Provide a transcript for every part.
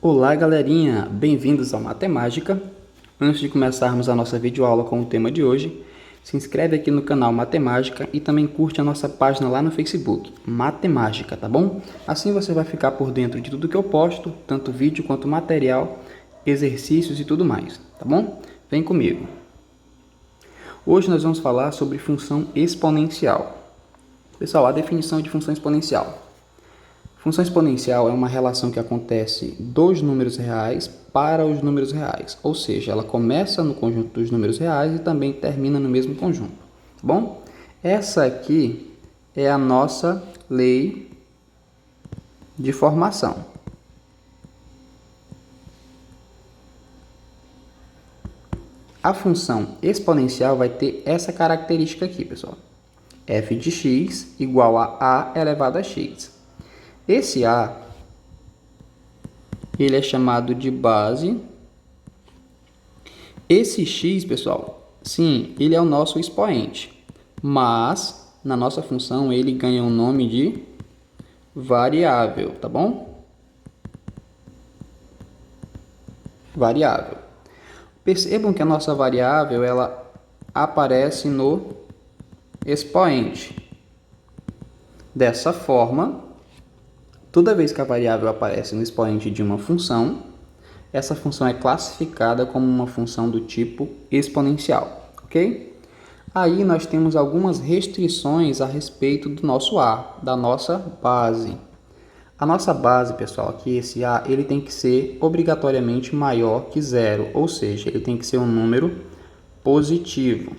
Olá galerinha, bem-vindos ao Matemática. Antes de começarmos a nossa videoaula com o tema de hoje, se inscreve aqui no canal Matemática e também curte a nossa página lá no Facebook, Matemática, tá bom? Assim você vai ficar por dentro de tudo que eu posto, tanto vídeo quanto material, exercícios e tudo mais, tá bom? Vem comigo. Hoje nós vamos falar sobre função exponencial. Pessoal, a definição de função exponencial. Função exponencial é uma relação que acontece dos números reais para os números reais, ou seja, ela começa no conjunto dos números reais e também termina no mesmo conjunto, tá bom? Essa aqui é a nossa lei de formação. A função exponencial vai ter essa característica aqui, pessoal. f de x igual a elevado a x. Esse A, ele é chamado de base. Esse X, pessoal, sim, ele é o nosso expoente. Mas, na nossa função, ele ganha o nome de variável, tá bom? Variável. Percebam que a nossa variável, ela aparece no expoente. Dessa forma, toda vez que a variável aparece no expoente de uma função, essa função é classificada como uma função do tipo exponencial, ok? Aí nós temos algumas restrições a respeito do nosso A, da nossa base. A nossa base, pessoal, aqui esse A, ele tem que ser obrigatoriamente maior que zero, ou seja, ele tem que ser um número positivo.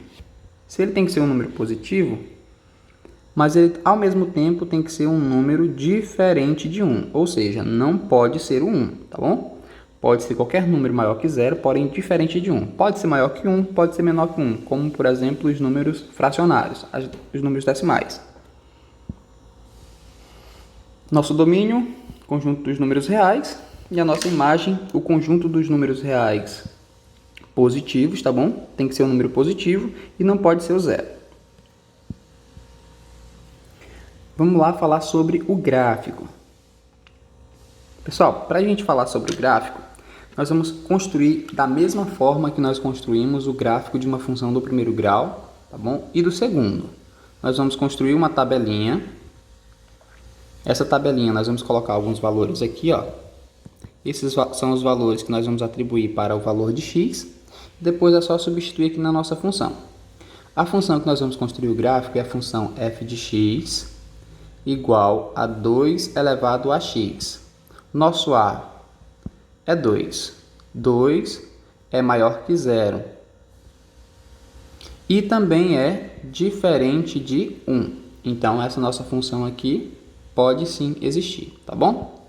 Se ele tem que ser um número positivo, mas ele, ao mesmo tempo, tem que ser um número diferente de 1, ou seja, não pode ser o 1, tá bom? Pode ser qualquer número maior que 0, porém diferente de 1. Pode ser maior que 1, pode ser menor que 1, como, por exemplo, os números fracionários, os números decimais. Nosso domínio, conjunto dos números reais, e a nossa imagem, o conjunto dos números reais positivos, tá bom? Tem que ser um número positivo e não pode ser o 0. Vamos lá falar sobre o gráfico. Pessoal, para a gente falar sobre o gráfico, nós vamos construir da mesma forma que nós construímos o gráfico de uma função do primeiro grau, tá bom? E do segundo. Nós vamos construir uma tabelinha. Essa tabelinha nós vamos colocar alguns valores aqui, ó. Esses são os valores que nós vamos atribuir para o valor de x. Depois é só substituir aqui na nossa função. A função que nós vamos construir o gráfico é a função f de x igual a 2 elevado a x. Nosso A é 2. 2 é maior que 0. E também é diferente de 1. Então, essa nossa função aqui pode sim existir, tá bom?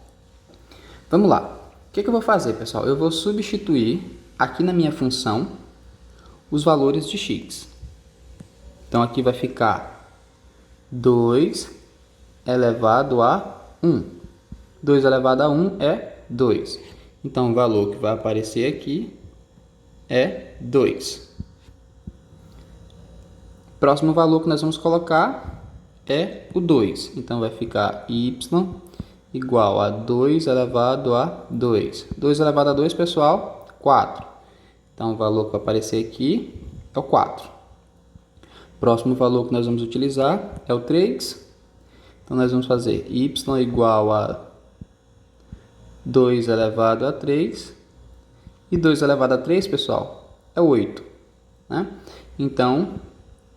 Vamos lá. O que eu vou fazer, pessoal? Eu vou substituir aqui na minha função os valores de x. Então, aqui vai ficar 2 elevado a 1. 2 elevado a 1 é 2. Então, o valor que vai aparecer aqui é 2. Próximo valor que nós vamos colocar é o 2. Então, vai ficar y igual a 2 elevado a 2. 2 elevado a 2, pessoal, 4. Então, o valor que vai aparecer aqui é o 4. Próximo valor que nós vamos utilizar é o 3. Então, nós vamos fazer y igual a 2 elevado a 3. E 2 elevado a 3, pessoal, é 8. Né? Então,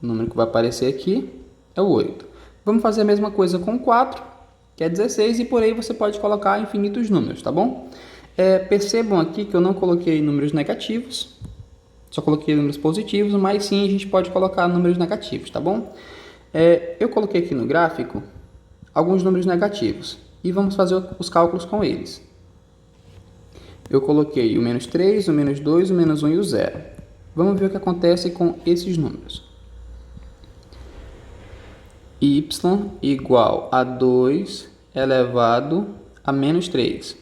o número que vai aparecer aqui é o 8. Vamos fazer a mesma coisa com o 4, que é 16. E por aí você pode colocar infinitos números, tá bom? Percebam aqui que eu não coloquei números negativos. Só coloquei números positivos, mas sim a gente pode colocar números negativos, tá bom? Eu coloquei aqui no gráfico alguns números negativos e vamos fazer os cálculos com eles. Eu coloquei o menos 3, o menos 2, o menos 1 e o 0. Vamos ver o que acontece com esses números. Y igual a 2 elevado a menos 3.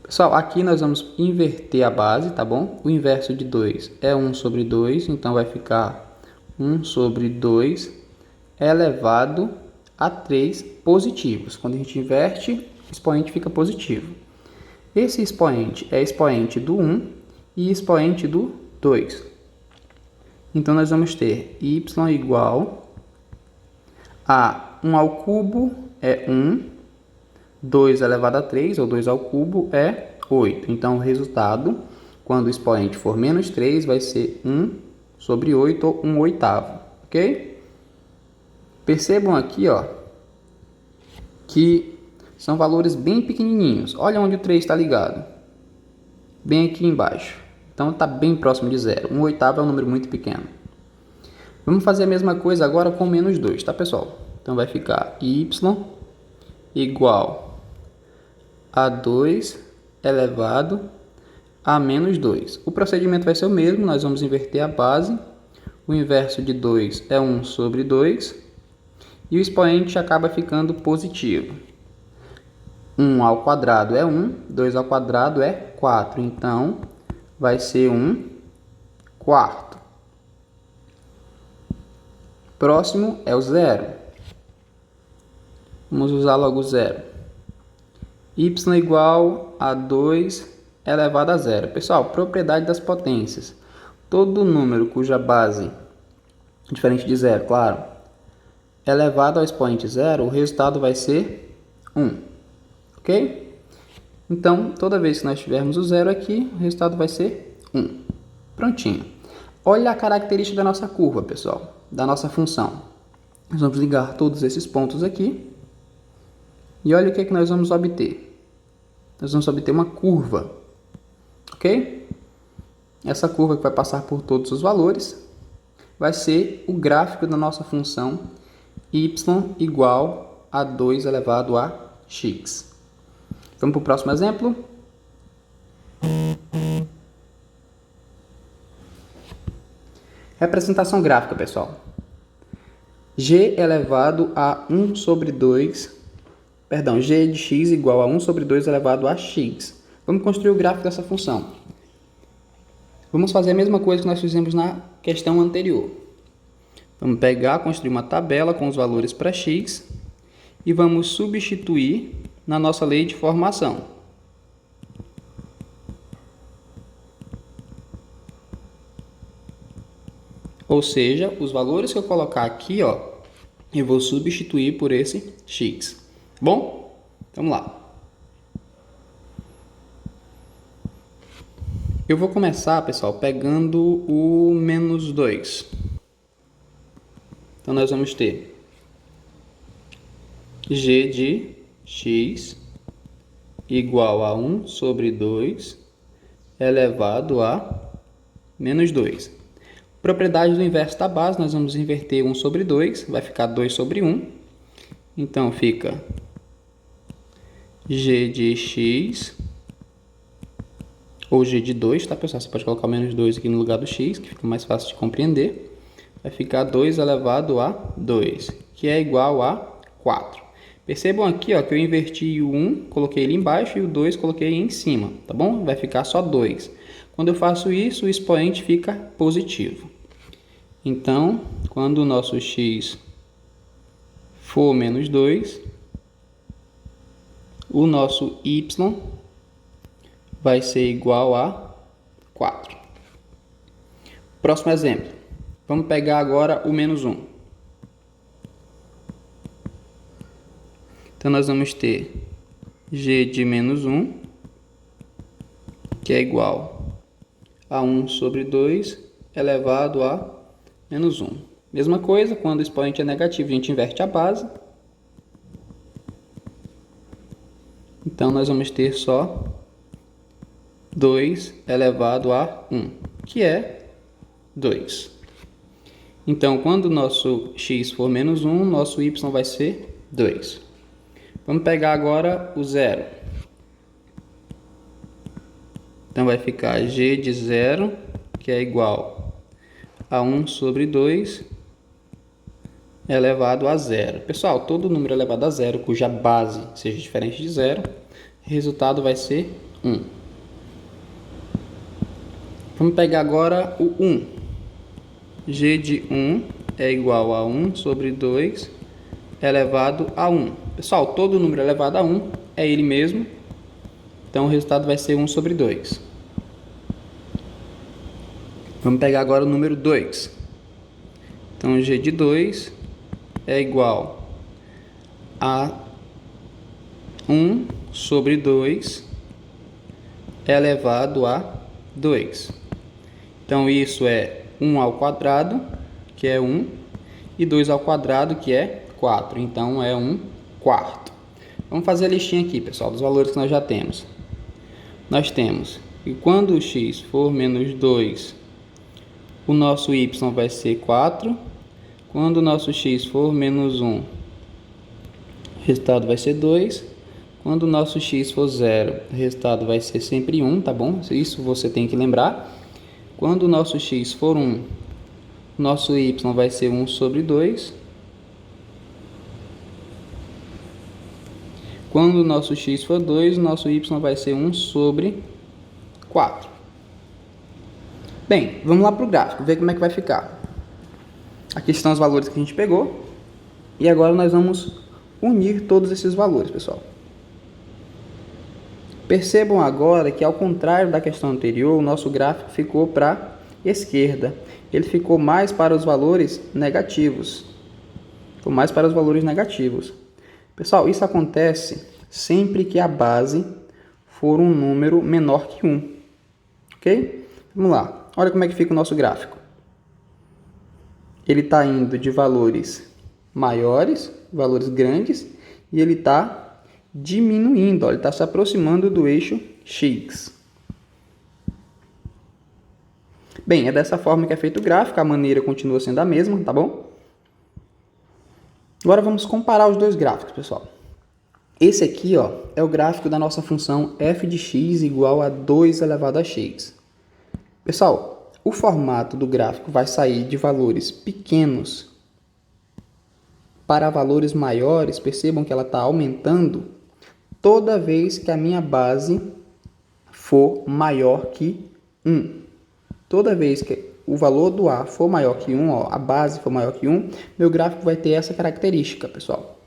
Pessoal, aqui nós vamos inverter a base, tá bom? O inverso de 2 é 1 sobre 2, então vai ficar 1 sobre 2 elevado a 3 positivos. Quando a gente inverte, expoente fica positivo. Esse expoente é expoente do 1 e expoente do 2. Então, nós vamos ter y igual a 1 ao cubo é 1, 2 elevado a 3, ou 2 ao cubo, é 8. Então, o resultado, quando o expoente for menos 3, vai ser 1 sobre 8, ou 1 oitavo, ok? Percebam aqui, ó, que são valores bem pequenininhos. Olha onde o 3 está ligado. Bem aqui embaixo. Então, está bem próximo de zero. 1 oitavo é um número muito pequeno. Vamos fazer a mesma coisa agora com menos 2, tá, pessoal? Então, vai ficar y igual a 2 elevado a menos 2. O procedimento vai ser o mesmo. Nós vamos inverter a base. O inverso de 2 é 1 sobre 2. E o expoente acaba ficando positivo. 1 ao quadrado é 1, 2 ao quadrado é 4. Então, vai ser 1 quarto. Próximo é o zero. Vamos usar logo o zero. Y igual a 2 elevado a zero. Pessoal, propriedade das potências. Todo número cuja base, diferente de zero, claro, elevado ao expoente zero, o resultado vai ser 1. Ok? Então, toda vez que nós tivermos o zero aqui, o resultado vai ser 1. Prontinho. Olha a característica da nossa curva, pessoal, da nossa função. Nós vamos ligar todos esses pontos aqui. E olha o que nós vamos obter. Nós vamos obter uma curva. Ok? Essa curva que vai passar por todos os valores vai ser o gráfico da nossa função y igual a 2 elevado a x. Vamos para o próximo exemplo. Representação gráfica, pessoal. G elevado a 1 sobre 2, g de x igual a 1 sobre 2 elevado a x. Vamos construir o gráfico dessa função. Vamos fazer a mesma coisa que nós fizemos na questão anterior. Vamos pegar, construir uma tabela com os valores para x e vamos substituir na nossa lei de formação. Ou seja, os valores que eu colocar aqui, ó, eu vou substituir por esse x. Bom? Vamos lá. Eu vou começar, pessoal, pegando o menos 2. Então, nós vamos ter g de x igual a 1 sobre 2 elevado a menos 2. Propriedade do inverso da base, nós vamos inverter 1 sobre 2, vai ficar 2 sobre 1. Então, fica g de x, ou g de 2, tá, pessoal? Você pode colocar o menos 2 aqui no lugar do x, que fica mais fácil de compreender. Vai ficar 2 elevado a 2, que é igual a 4. Percebam aqui, ó, que eu inverti o 1, coloquei ele embaixo, e o 2 coloquei em cima, tá bom? Vai ficar só 2. Quando eu faço isso, o expoente fica positivo. Então, quando o nosso x for menos 2, o nosso y vai ser igual a 4. Próximo exemplo. Vamos pegar agora o menos 1. Então, nós vamos ter g de menos 1, que é igual a 1 sobre 2 elevado a menos 1. Mesma coisa, quando o expoente é negativo, a gente inverte a base. Então, nós vamos ter só 2 elevado a 1, que é 2. Então, quando o nosso x for menos 1, nosso y vai ser 2. Vamos pegar agora o zero. Então, vai ficar g de 0, que é igual a 1 sobre 2 elevado a 0. Pessoal, todo número elevado a 0, cuja base seja diferente de 0, o resultado vai ser 1. Vamos pegar agora o 1. G de 1 é igual a 1 sobre 2 elevado a 1. Pessoal, todo número elevado a 1, é ele mesmo. Então o resultado vai ser 1 sobre 2. Vamos pegar agora o número 2. Então g de 2 é igual a 1 sobre 2 elevado a 2. Então isso é 1 ao quadrado, que é 1, e 2 ao quadrado, que é 4. Então é 1 quarto. Vamos fazer a listinha aqui, pessoal, dos valores que nós já temos. Nós temos que quando o x for menos 2, o nosso y vai ser 4. Quando o nosso x for menos 1, o resultado vai ser 2. Quando o nosso x for 0, o resultado vai ser sempre 1, tá bom? Isso você tem que lembrar. Quando o nosso x for 1, o nosso y vai ser 1 sobre 2. Quando o nosso x for 2, o nosso y vai ser 1 sobre 4. Bem, vamos lá para o gráfico, ver como é que vai ficar. Aqui estão os valores que a gente pegou. E agora nós vamos unir todos esses valores, pessoal. Percebam agora que, ao contrário da questão anterior, o nosso gráfico ficou para a esquerda. Ele ficou mais para os valores negativos. Ficou mais para os valores negativos. Pessoal, isso acontece sempre que a base for um número menor que 1. Ok? Vamos lá. Olha como é que fica o nosso gráfico. Ele está indo de valores maiores, valores grandes, e ele está diminuindo. Ó, ele está se aproximando do eixo X. Bem, é dessa forma que é feito o gráfico. A maneira continua sendo a mesma, tá bom? Agora vamos comparar os dois gráficos, pessoal. Esse aqui, ó, é o gráfico da nossa função f de x igual a 2 elevado a x. Pessoal, o formato do gráfico vai sair de valores pequenos para valores maiores. Percebam que ela está aumentando toda vez que a minha base for maior que 1. Toda vez que o valor do A for maior que 1, ó, a base for maior que 1, meu gráfico vai ter essa característica, pessoal.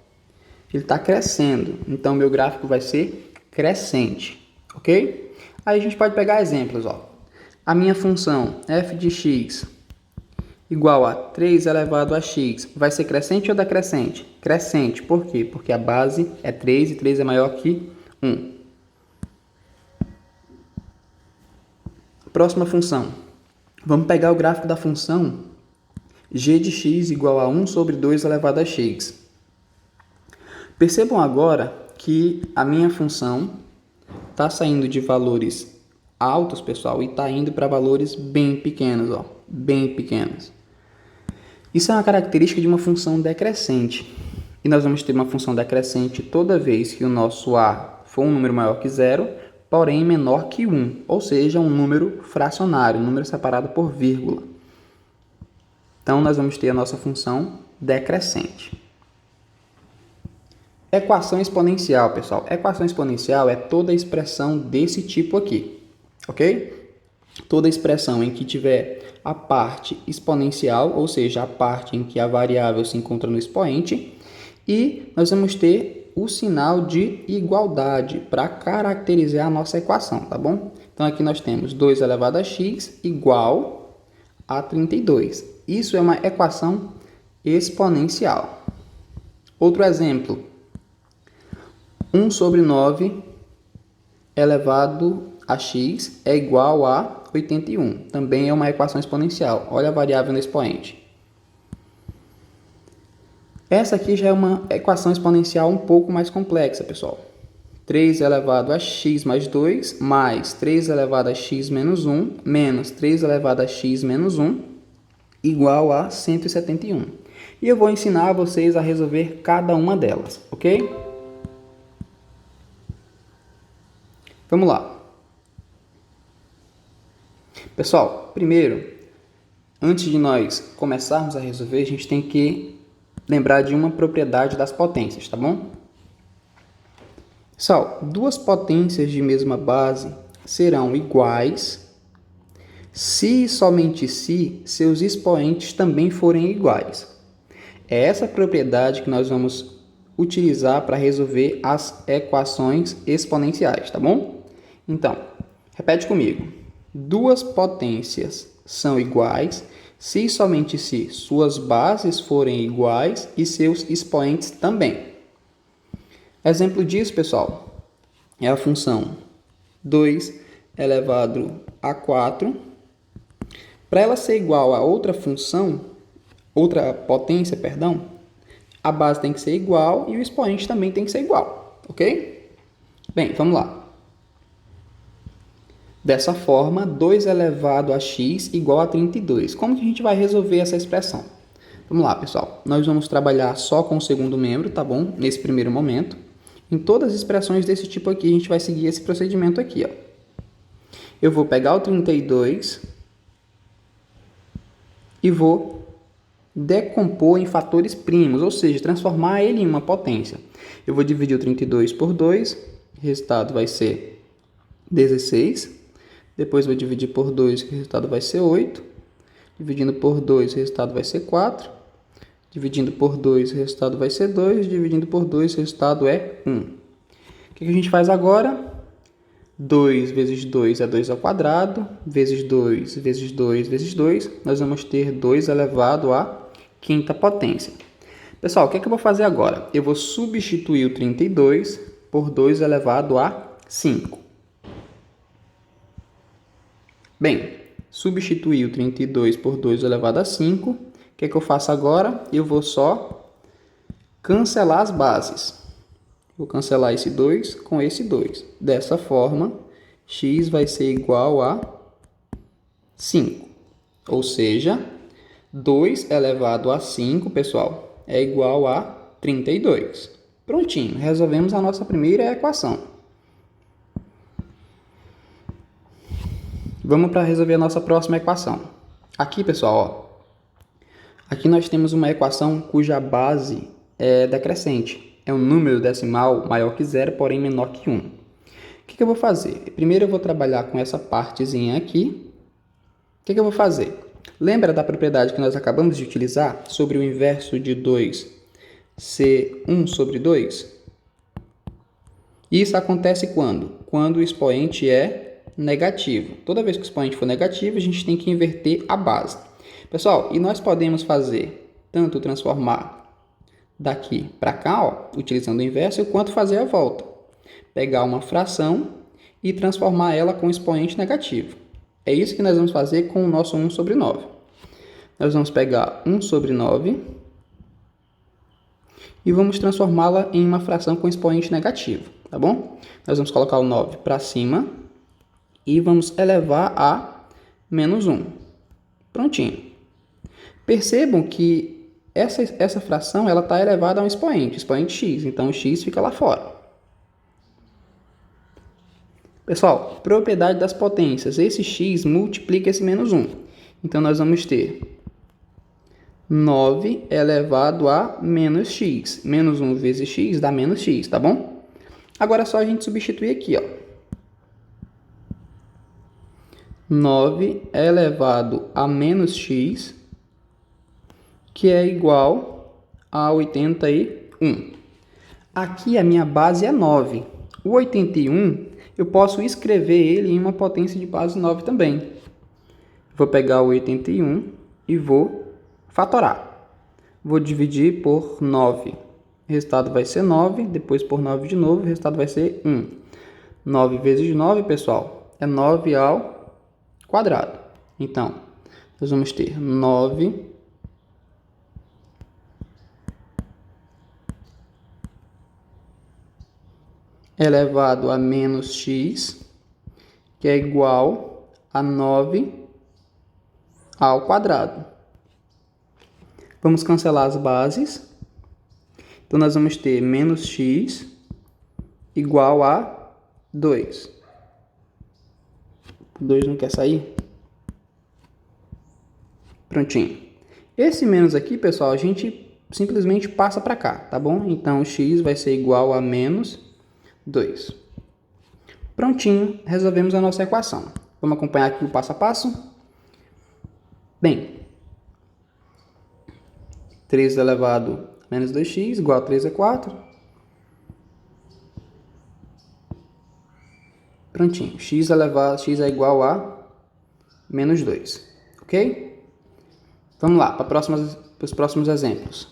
Ele está crescendo, então meu gráfico vai ser crescente, ok? Aí a gente pode pegar exemplos, ó. A minha função f de x igual a 3 elevado a x vai ser crescente ou decrescente? Crescente, por quê? Porque a base é 3 e 3 é maior que 1. Próxima função. Vamos pegar o gráfico da função g de x igual a 1 sobre 2 elevado a x. Percebam agora que a minha função está saindo de valores altos, pessoal, e está indo para valores bem pequenos, ó, bem pequenos. Isso é uma característica de uma função decrescente. E nós vamos ter uma função decrescente toda vez que o nosso a for um número maior que 0, porém menor que 1, ou seja, um número fracionário, um número separado por vírgula. Então, nós vamos ter a nossa função decrescente. Equação exponencial, pessoal. Equação exponencial é toda expressão desse tipo aqui, ok? Toda expressão em que tiver a parte exponencial, ou seja, a parte em que a variável se encontra no expoente, e nós vamos ter o sinal de igualdade para caracterizar a nossa equação, tá bom? Então, aqui nós temos 2 elevado a x igual a 32. Isso é uma equação exponencial. Outro exemplo. 1 sobre 9 elevado a x é igual a 81. Também é uma equação exponencial. Olha a variável no expoente. Essa aqui já é uma equação exponencial um pouco mais complexa, pessoal. 3 elevado a x mais 2, mais 3 elevado a x menos 1, menos 3 elevado a x menos 1, igual a 171. E eu vou ensinar vocês a resolver cada uma delas, ok? Vamos lá. Pessoal, primeiro, antes de nós começarmos a resolver, a gente tem que lembrar de uma propriedade das potências, tá bom? Pessoal, duas potências de mesma base serão iguais se e somente se seus expoentes também forem iguais. É essa propriedade que nós vamos utilizar para resolver as equações exponenciais, tá bom? Então, repete comigo. Duas potências são iguais se e somente se suas bases forem iguais e seus expoentes também. Exemplo disso, pessoal, é a função 2 elevado a 4. Para ela ser igual a outra potência, a base tem que ser igual e o expoente também tem que ser igual, ok? Bem, vamos lá. Dessa forma, 2 elevado a x igual a 32. Como que a gente vai resolver essa expressão? Vamos lá, pessoal. Nós vamos trabalhar só com o segundo membro, tá bom? Nesse primeiro momento. Em todas as expressões desse tipo aqui, a gente vai seguir esse procedimento aqui, ó. Eu vou pegar o 32 e vou decompor em fatores primos, ou seja, transformar ele em uma potência. Eu vou dividir o 32 por 2, o resultado vai ser 16. Depois vou dividir por 2, que o resultado vai ser 8. Dividindo por 2, o resultado vai ser 4. Dividindo por 2, o resultado vai ser 2. Dividindo por 2, o resultado é 1. O que a gente faz agora? 2 vezes 2 é 2 ao quadrado. Vezes 2, vezes 2, vezes 2. Nós vamos ter 2 elevado à quinta potência. Pessoal, o que é que eu vou fazer agora? Eu vou substituir o 32 por 2 elevado a 5. Bem, substituir o 32 por 2 elevado a 5. O que é que eu faço agora? Eu vou só cancelar as bases. Vou cancelar esse 2 com esse 2. Dessa forma, x vai ser igual a 5. Ou seja, 2 elevado a 5, pessoal, é igual a 32. Prontinho, resolvemos a nossa primeira equação. Vamos para resolver a nossa próxima equação. Aqui, pessoal, ó, aqui nós temos uma equação cuja base é decrescente. É um número decimal maior que zero, porém menor que 1. O que eu vou fazer? Primeiro eu vou trabalhar com essa partezinha aqui. O que eu vou fazer? Lembra da propriedade que nós acabamos de utilizar sobre o inverso de 2 ser 1 sobre 2? Isso acontece quando? Quando o expoente é negativo. Toda vez que o expoente for negativo, a gente tem que inverter a base. Pessoal, e nós podemos fazer tanto transformar daqui para cá, ó, utilizando o inverso, quanto fazer a volta. Pegar uma fração e transformar ela com expoente negativo. É isso que nós vamos fazer com o nosso 1 sobre 9. Nós vamos pegar 1 sobre 9 e vamos transformá-la em uma fração com expoente negativo, tá bom? Nós vamos colocar o 9 para cima e vamos elevar a menos 1. Prontinho. Percebam que essa fração está elevada a um expoente x, então o x fica lá fora. Pessoal, propriedade das potências. Esse x multiplica esse menos 1. Então, nós vamos ter 9 elevado a menos x. Menos 1 vezes x dá menos x, tá bom? Agora é só a gente substituir aqui, ó. 9 elevado a menos x, que é igual a 81. Aqui a minha base é 9. O 81, eu posso escrever ele em uma potência de base 9 também. Vou pegar o 81 e vou fatorar. Vou dividir por 9. O resultado vai ser 9, depois por 9 de novo, o resultado vai ser 1. 9 vezes 9, pessoal, é 9 ao quadrado. Então, nós vamos ter 9 elevado a menos x, que é igual a 9 ao quadrado. Vamos cancelar as bases. Então, nós vamos ter menos x igual a 2. 2 não quer sair? Prontinho. Esse menos aqui, pessoal, a gente simplesmente passa para cá, tá bom? Então, x vai ser igual a menos 2. Prontinho, resolvemos a nossa equação. Vamos acompanhar aqui o passo a passo? Bem, 3 elevado a menos 2x igual a 3 é 4. Prontinho. X é igual a menos 2. Ok? Vamos lá para os próximos exemplos.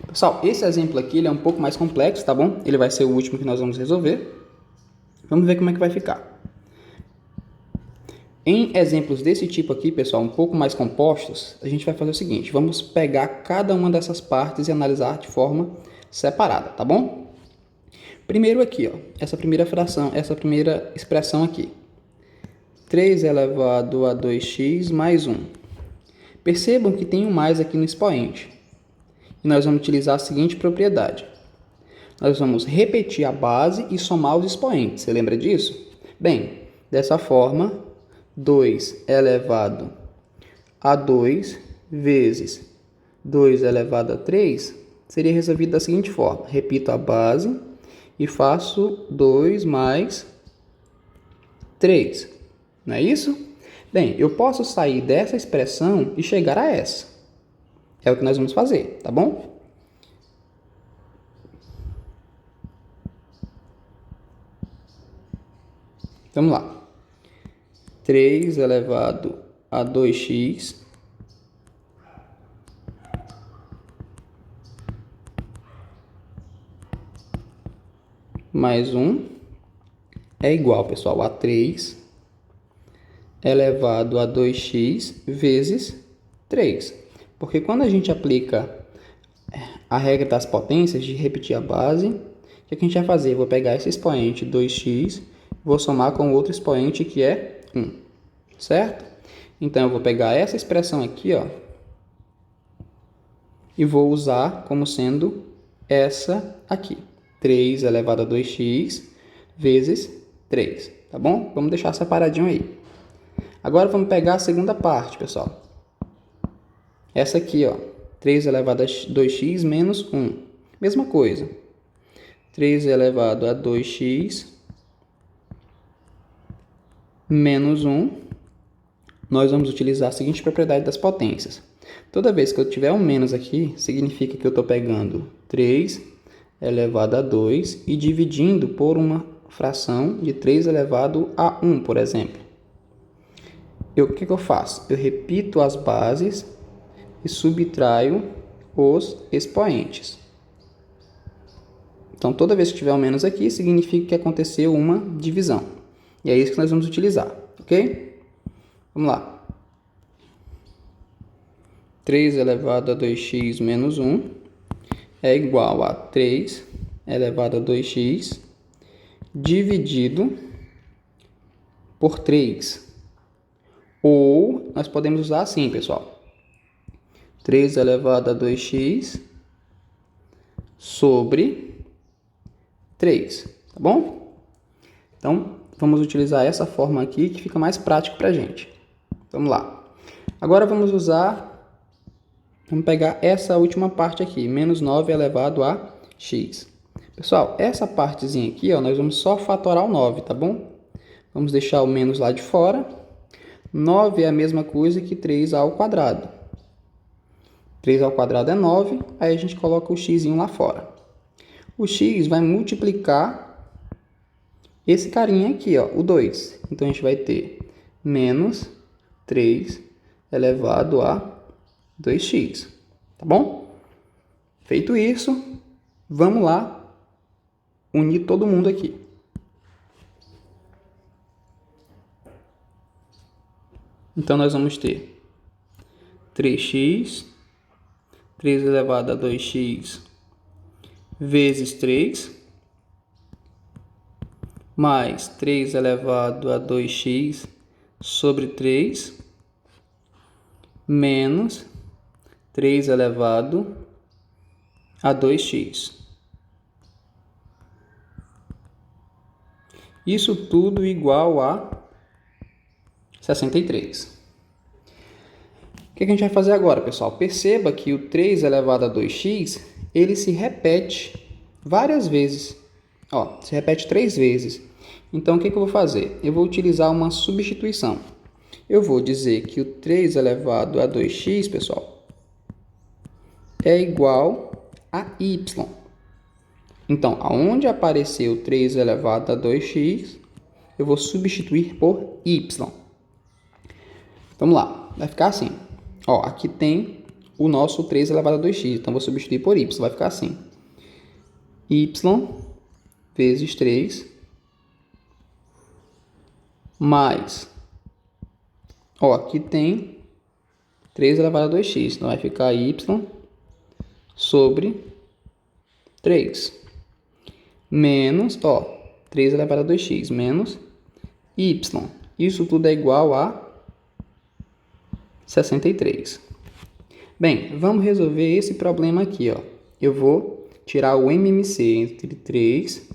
Pessoal, esse exemplo aqui ele é um pouco mais complexo, tá bom? Ele vai ser o último que nós vamos resolver. Vamos ver como é que vai ficar. Em exemplos desse tipo aqui, pessoal, um pouco mais compostos, a gente vai fazer o seguinte. Vamos pegar cada uma dessas partes e analisar de forma separada, tá bom? Primeiro aqui, ó, essa primeira expressão aqui. 3 elevado a 2x mais 1. Percebam que tem um mais aqui no expoente. E nós vamos utilizar a seguinte propriedade. Nós vamos repetir a base e somar os expoentes. Você lembra disso? Bem, dessa forma, 2 elevado a 2 vezes 2 elevado a 3 seria resolvido da seguinte forma. Repito a base e faço 2 mais 3. Não é isso? Bem, eu posso sair dessa expressão e chegar a essa. É o que nós vamos fazer, tá bom? Vamos lá. 3 elevado a 2x mais 1 é igual, pessoal, a 3 elevado a 2x vezes 3. Porque quando a gente aplica a regra das potências de repetir a base, o que a gente vai fazer? Eu vou pegar esse expoente 2x, vou somar com outro expoente que é 1, certo? Então, eu vou pegar essa expressão aqui, ó, e vou usar como sendo essa aqui. 3 elevado a 2x vezes 3, tá bom? Vamos deixar separadinho aí. Agora, vamos pegar a segunda parte, pessoal. Essa aqui, ó, 3 elevado a 2x menos 1. Mesma coisa. 3 elevado a 2x menos 1. Nós vamos utilizar a seguinte propriedade das potências. Toda vez que eu tiver um menos aqui, significa que eu estou pegando 3 elevado a 2 e dividindo por uma fração de 3 elevado a 1, por exemplo. O que eu faço? Eu repito as bases e subtraio os expoentes. Então, toda vez que tiver um menos aqui, significa que aconteceu uma divisão. E é isso que nós vamos utilizar, ok? Vamos lá. 3 elevado a 2x menos 1 é igual a 3 elevado a 2x dividido por 3. Ou nós podemos usar assim, pessoal. 3 elevado a 2x sobre 3, tá bom? Então, vamos utilizar essa forma aqui que fica mais prático para a gente. Vamos lá. Agora vamos pegar essa última parte aqui, menos 9 elevado a x. Pessoal, essa partezinha aqui, ó, nós vamos só fatorar o 9, tá bom? Vamos deixar o menos lá de fora. 9 é a mesma coisa que 3 ao quadrado. 3 ao quadrado é 9, aí a gente coloca o x lá fora. O x vai multiplicar esse carinha aqui, ó, o 2. Então, a gente vai ter menos 3 elevado a 2x, tá bom? Feito isso, vamos lá unir todo mundo aqui. Então, nós vamos ter 3x, 3 elevado a 2x vezes 3, mais 3 elevado a 2x sobre 3, menos 3 elevado a 2x. Isso tudo igual a 63. O que a gente vai fazer agora, pessoal? Perceba que o 3 elevado a 2x, ele se repete várias vezes. Ó, se repete 3 vezes. Então, o que eu vou fazer? Eu vou utilizar uma substituição. Eu vou dizer que o 3 elevado a 2x, pessoal, é igual a y. Então, aonde apareceu 3 elevado a 2x, eu vou substituir por y. Vamos lá, vai ficar assim. Ó, aqui tem o nosso 3 elevado a 2x, então vou substituir por y, vai ficar assim. Y vezes 3 mais, ó, aqui tem 3 elevado a 2x, então vai ficar y sobre 3 menos, ó, 3 elevado a 2x menos y. Isso tudo é igual a 63. Bem, vamos resolver esse problema aqui, ó. Eu vou tirar o MMC entre 3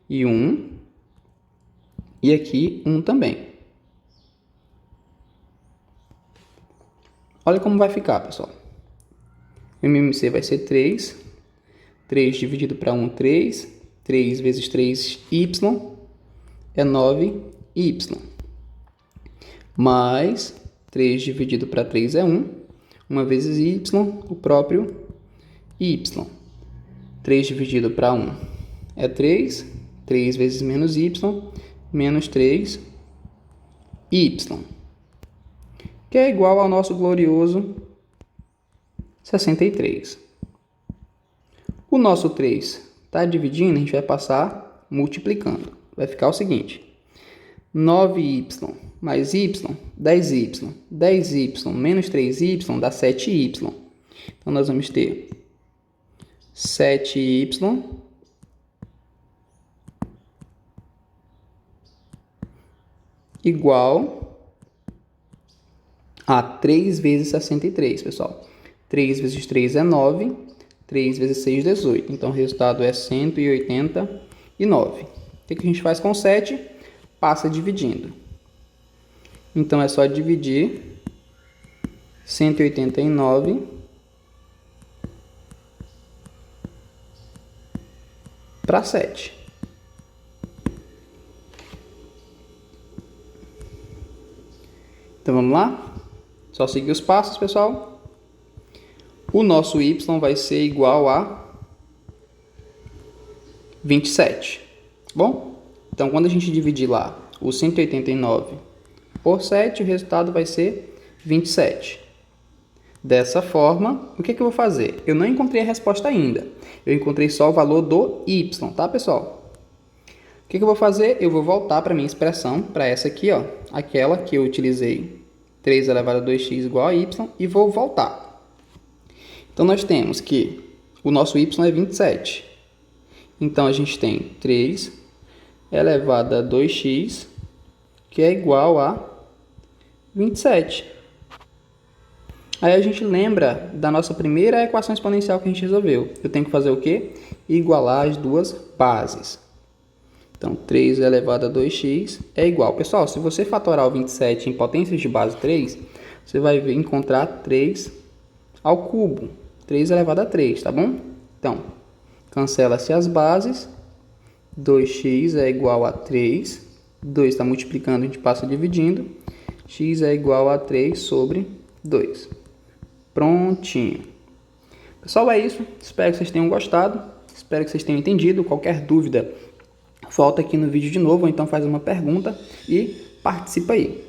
e 1 e aqui 1 também. Olha como vai ficar, pessoal. O MMC vai ser 3. 3 dividido para 1, 3. 3 vezes 3y é 9y. Mais 3 dividido para 3 é 1. 1 vezes y, o próprio y. 3 dividido para 1 é 3. 3 vezes menos y, menos 3y. Que é igual ao nosso glorioso 63. O nosso 3 está dividindo, a gente vai passar multiplicando. Vai ficar o seguinte. 9y mais y, 10y. 10y menos 3y dá 7y. Então, nós vamos ter 7y igual a 3 vezes 63, pessoal. 3 vezes 3 é 9. 3 vezes 6, 18. Então, o resultado é 189. O que a gente faz com 7? Passa dividindo. Então, é só dividir 189 para 7. Então, vamos lá? Só seguir os passos, pessoal. O nosso y vai ser igual a 27. Bom? Então, quando a gente dividir lá o 189 por 7, o resultado vai ser 27. Dessa forma, o que eu vou fazer? Eu não encontrei a resposta ainda. Eu encontrei só o valor do y, tá, pessoal? O que eu vou fazer? Eu vou voltar para a minha expressão, para essa aqui, ó, aquela que eu utilizei, 3 elevado a 2x igual a y, e vou voltar. Então, nós temos que o nosso y é 27. Então, a gente tem 3 elevado a 2x, que é igual a 27. Aí, a gente lembra da nossa primeira equação exponencial que a gente resolveu. Eu tenho que fazer o quê? Igualar as duas bases. Então, 3 elevado a 2x é igual. Pessoal, se você fatorar o 27 em potências de base 3, você vai encontrar 3 ao cubo. 3 elevado a 3, tá bom? Então, cancela-se as bases. 2x é igual a 3. 2 está multiplicando, a gente passa dividindo. X é igual a 3 sobre 2. Prontinho. Pessoal, é isso. Espero que vocês tenham gostado. Espero que vocês tenham entendido. Qualquer dúvida, volta aqui no vídeo de novo, ou então faz uma pergunta e participa aí.